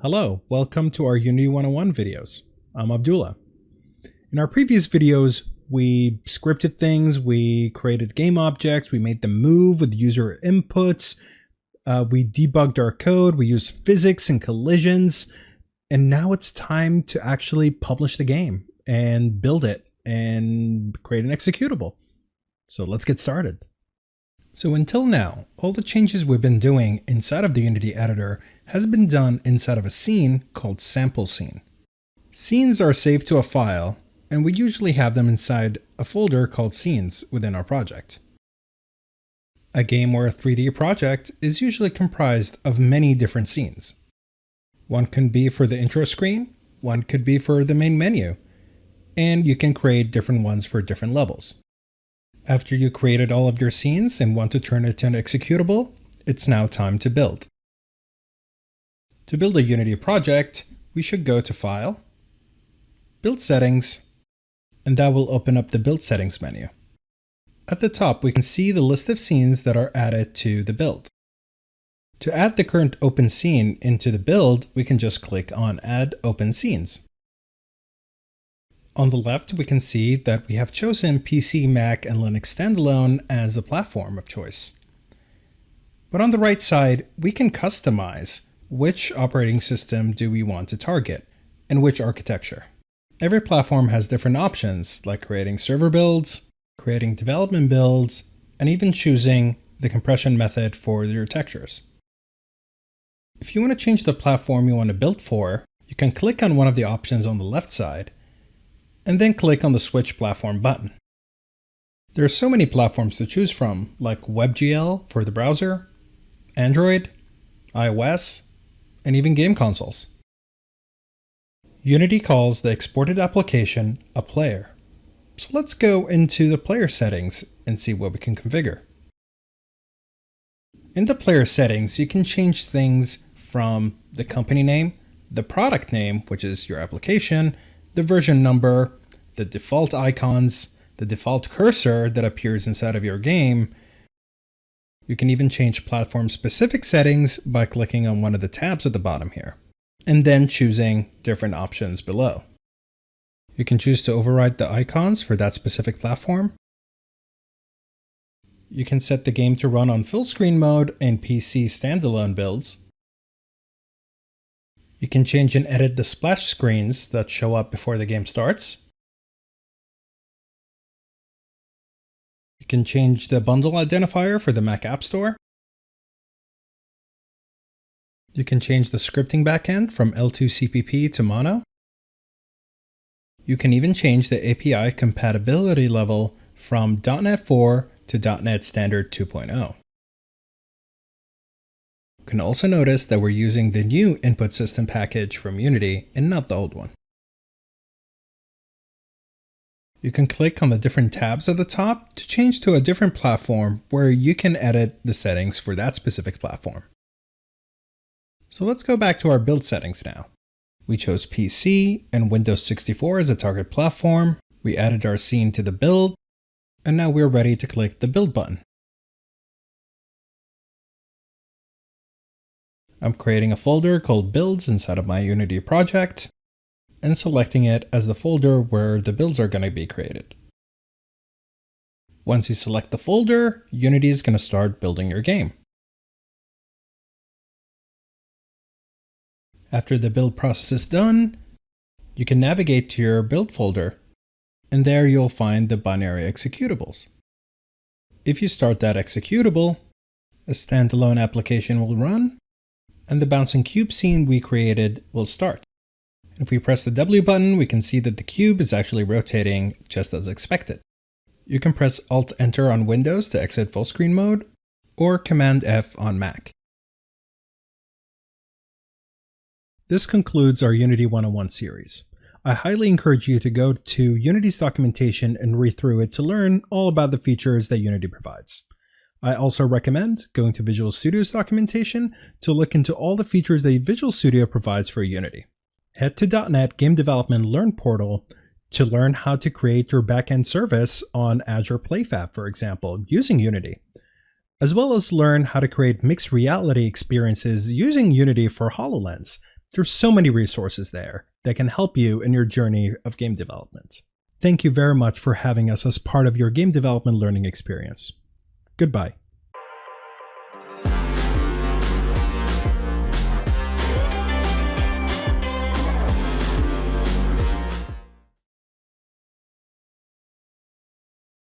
Hello, welcome to our Unity 101 videos. I'm Abdullah. In our previous videos, we scripted things, we created game objects, we made them move with user inputs, we debugged our code, we used physics and collisions, and now it's time to actually publish the game and build it and create an executable. So let's get started. So until now, all the changes we've been doing inside of the Unity editor has been done inside of a scene called sample scene. Scenes are saved to a file, and we usually have them inside a folder called scenes within our project. A game or a 3D project is usually comprised of many different scenes. One can be for the intro screen, one could be for the main menu, and you can create different ones for different levels. After you created all of your scenes and want to turn it to an executable, it's now time to build. To build a Unity project, we should go to File, Build Settings, and that will open up the Build Settings menu. At the top, we can see the list of scenes that are added to the build. To add the current open scene into the build, we can just click on Add Open Scenes. On the left, we can see that we have chosen PC, Mac, and Linux Standalone as the platform of choice. But on the right side, we can customize which operating system do we want to target and which architecture. Every platform has different options, like creating server builds, creating development builds, and even choosing the compression method for your textures. If you want to change the platform you want to build for, you can click on one of the options on the left side and then click on the Switch Platform button. There are so many platforms to choose from, like WebGL for the browser, Android, iOS, and even game consoles. Unity calls the exported application a player. So let's go into the player settings and see what we can configure. In the player settings, you can change things from the company name, the product name, which is your application, the version number, the default icons, the default cursor that appears inside of your game. You can even change platform-specific settings by clicking on one of the tabs at the bottom here, and then choosing different options below. You can choose to override the icons for that specific platform. You can set the game to run on full screen mode in PC standalone builds. You can change and edit the splash screens that show up before the game starts. You can change the bundle identifier for the Mac App Store. You can change the scripting backend from L2CPP to Mono. You can even change the API compatibility level from .NET 4 to .NET Standard 2.0. You can also notice that we're using the new input system package from Unity and not the old one. You can click on the different tabs at the top to change to a different platform where you can edit the settings for that specific platform. So let's go back to our build settings now. We chose PC and Windows 64 as a target platform. We added our scene to the build, and now we're ready to click the build button. I'm creating a folder called builds inside of my Unity project and selecting it as the folder where the builds are going to be created. Once you select the folder, Unity is going to start building your game. After the build process is done, you can navigate to your build folder, and there you'll find the binary executables. If you start that executable, a standalone application will run, and the bouncing cube scene we created will start. If we press the W button, we can see that the cube is actually rotating just as expected. You can press Alt-Enter on Windows to exit full screen mode, or Command-F on Mac. This concludes our Unity 101 series. I highly encourage you to go to Unity's documentation and read through it to learn all about the features that Unity provides. I also recommend going to Visual Studio's documentation to look into all the features that Visual Studio provides for Unity. Head to .NET Game Development Learn portal to learn how to create your backend service on Azure PlayFab, for example, using Unity, as well as learn how to create mixed reality experiences using Unity for HoloLens, There's so many resources there that can help you in your journey of game development. Thank you very much for having us as part of your game development learning experience. Goodbye.